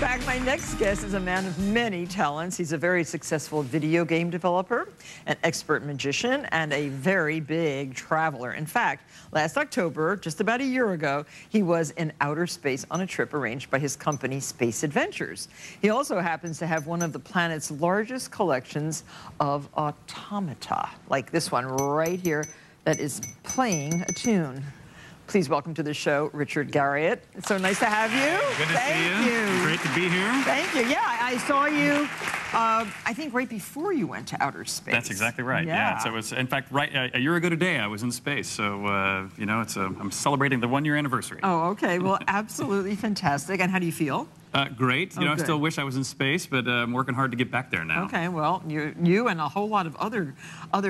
back. My next guest is a man of many talents. He's a very successful video game developer, an expert magician, and a very big traveler. In fact, last October, just about a year ago, he was in outer space on a trip arranged by his company, Space Adventures. He also happens to have one of the planet's largest collections of automata, like this one right here that is playing a tune. Please welcome to the show, Richard Garriott. It's so nice to have you. Good to see you. Great to be here. Thank you. Yeah, I saw you, I think right before you went to outer space. That's exactly right. Yeah. So it's, in fact, right a year ago today, I was in space. So, you know, I'm celebrating the one-year anniversary. Oh, okay. Well, absolutely fantastic. And how do you feel? Great. You know, I still wish I was in space, but I'm working hard to get back there now. Okay. Well, you and a whole lot of other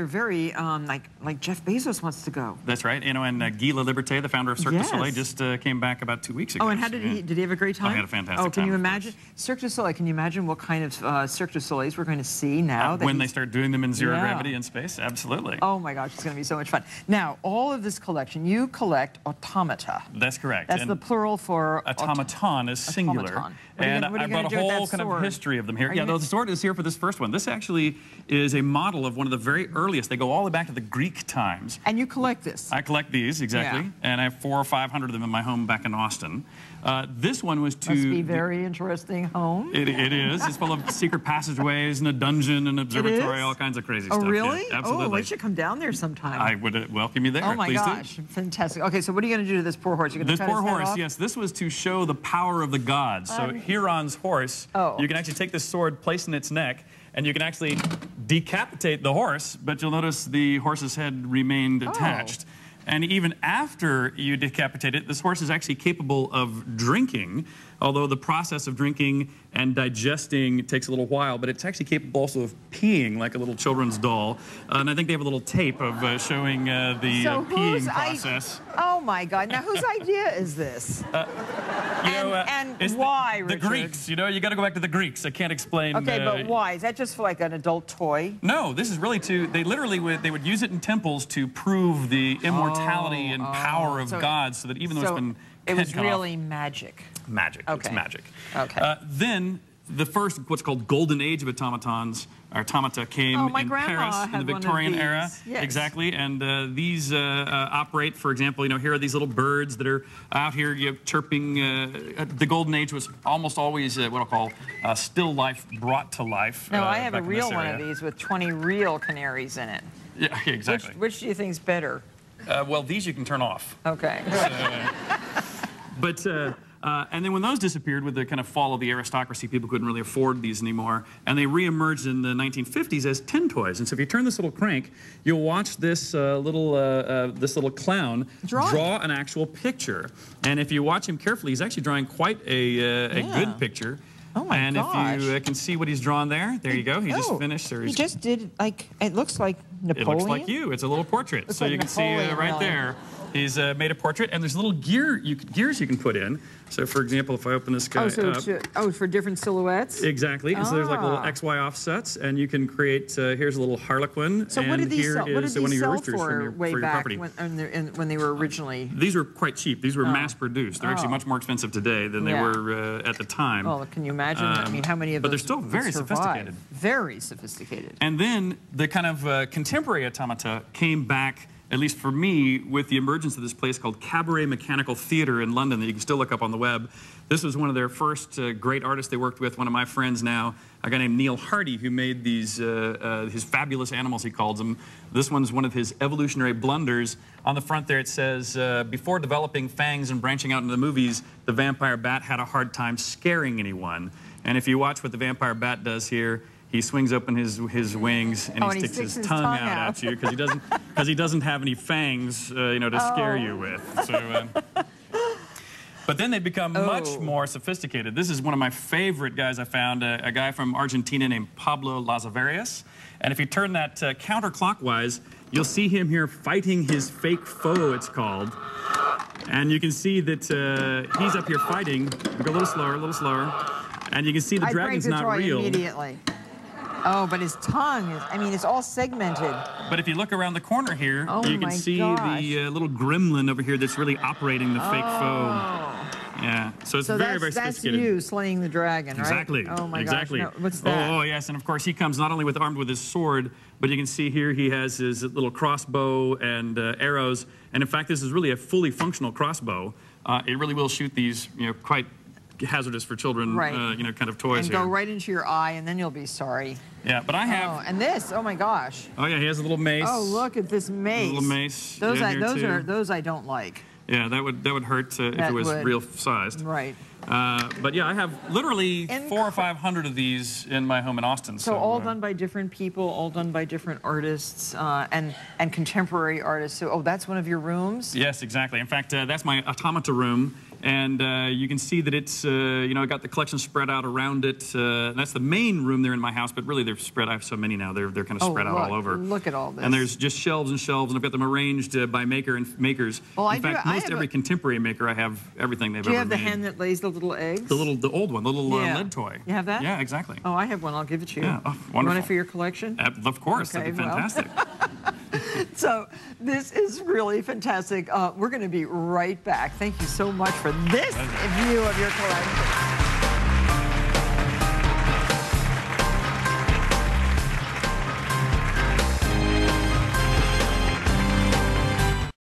very like Jeff Bezos wants to go. That's right. You know, and Guy Laliberté, the founder of Cirque du Soleil, just came back about 2 weeks ago. Oh, and how did he have a great time? Oh, he had a fantastic time. Oh, can you imagine Cirque du Soleil? Can you imagine what kind of Cirque du Soleils we're going to see now? When they start doing them in zero gravity in space? Absolutely. Oh my gosh, it's going to be so much fun. Now, all of this collection, you collect automata. That's correct. That's the plural for automaton is singular. Automaton. And I brought a whole kind of history of them here. Yeah, the sword is here for this first one. This actually is a model of one of the very earliest. They go all the way back to the Greek times. And you collect this? I collect these, exactly. Yeah. And I have 400 or 500 of them in my home back in Austin. This one was to... Must be very interesting home. It is. It's full of secret passageways and a dungeon and observatory, all kinds of crazy stuff. Oh, really? Yeah, absolutely. Oh, we should come down there sometime. I would welcome you there. Oh, my Please gosh. do. Fantastic. Okay, so what are you going to do to this poor horse? You're going to cut his head off? Yes. This was to show the power of the gods. So Huron's horse, you can actually take this sword, place in its neck, and you can actually decapitate the horse, but you'll notice the horse's head remained attached. And even after you decapitate it, this horse is actually capable of drinking, although the process of drinking and digesting takes a little while, but it's actually capable also of peeing like a little children's doll. And I think they have a little tape of showing the peeing process. Oh my God, now whose idea is this? And why, Richard? The Greeks, you know, you got to go back to the Greeks. I can't explain. Okay, but why? Is that just for like an adult toy? No, this is really they literally would use it in temples to prove the immortality and power of gods, so that even though it's been it was really magic. Magic. Okay. It's magic. Okay. Then the first, what's called golden age of automata came in Paris in the Victorian era. Yes. Exactly. And these operate, for example, you know, here are these little birds that are out here chirping. The golden age was almost always what I'll call still life brought to life. No, I have a real one of these with 20 real canaries in it. Yeah, exactly. Which do you think is better? Well, these you can turn off. Okay. And then when those disappeared with the kind of fall of the aristocracy, people couldn't really afford these anymore, and they reemerged in the 1950s as tin toys. And so if you turn this little crank, you'll watch this little clown draw an actual picture. And if you watch him carefully, he's actually drawing quite a good picture. Oh my gosh. If you can see what he's drawn there, there you go. He just finished. He just did, like, it looks like Napoleon. It looks like you. It's a little portrait. So you can see right there. He's made a portrait, and there's little gears you can put in. So, for example, if I open this guy up... for different silhouettes? Exactly. And so there's like little XY offsets, and you can create, here's a little harlequin, so what did these sell for way back when they were originally... These were quite cheap. These were mass-produced. They're actually much more expensive today than they were at the time. Well, can you imagine? I mean, how many of them But they're still very sophisticated. Very sophisticated. And then the kind of contemporary automata came back, at least for me, with the emergence of this place called Cabaret Mechanical Theatre in London that you can still look up on the web. This was one of their first great artists they worked with, one of my friends now, a guy named Neil Hardy, who made these, his fabulous animals, he calls them. This one's one of his evolutionary blunders. On the front there it says, before developing fangs and branching out into the movies, the vampire bat had a hard time scaring anyone. And if you watch what the vampire bat does here, he swings open his wings and he sticks his tongue out at you because he doesn't have any fangs, you know, to scare you with. So, but then they become much more sophisticated. This is one of my favorite guys I found, a guy from Argentina named Pablo Lazaverias. And if you turn that counterclockwise, you'll see him here fighting his fake foe, it's called. And you can see that he's up here fighting. Go a little slower. And you can see the dragon's not real. Immediately. Oh, but his tongue is, I mean, it's all segmented. But if you look around the corner here, you can see the little gremlin over here that's really operating the fake foe. Yeah, so it's So very, very that's sophisticated. you slaying the dragon, right? Exactly. Oh my exactly. gosh. No, what's that? Oh, yes, and of course he comes not only armed with his sword, but you can see here he has his little crossbow and arrows. And in fact, this is really a fully functional crossbow. It really will shoot these, quite hazardous for children, Right. Kind of toys And here. go right into your eye, and then you'll be sorry. Yeah, but I have. Oh, and this, oh my gosh. Oh yeah, he has a little mace. Oh, look at this mace. A little mace. Those, yeah, those I don't like. Yeah, that would hurt if it was real sized. Right. But yeah, I have literally 400 or 500 of these in my home in Austin. So all done by different people, all done by different artists and contemporary artists. So, that's one of your rooms? Yes, exactly. In fact, that's my automata room. And you can see that it's, I got the collection spread out around it. That's the main room there in my house, but really they're spread. I have so many now. They're kind of spread out all over. Look at all this. And there's just shelves and shelves, and I've got them arranged by makers. Well, in fact, most every contemporary maker, I have everything they've ever made. Do you have the hen that lays the little eggs? The old one, the little lead toy. You have that? Yeah, exactly. Oh, I have one. I'll give it to you. Yeah, wonderful. You want it for your collection? Of course, Okay, that'd be fantastic. So this is really fantastic. We're going to be right back. Thank you so much for this view of your collection.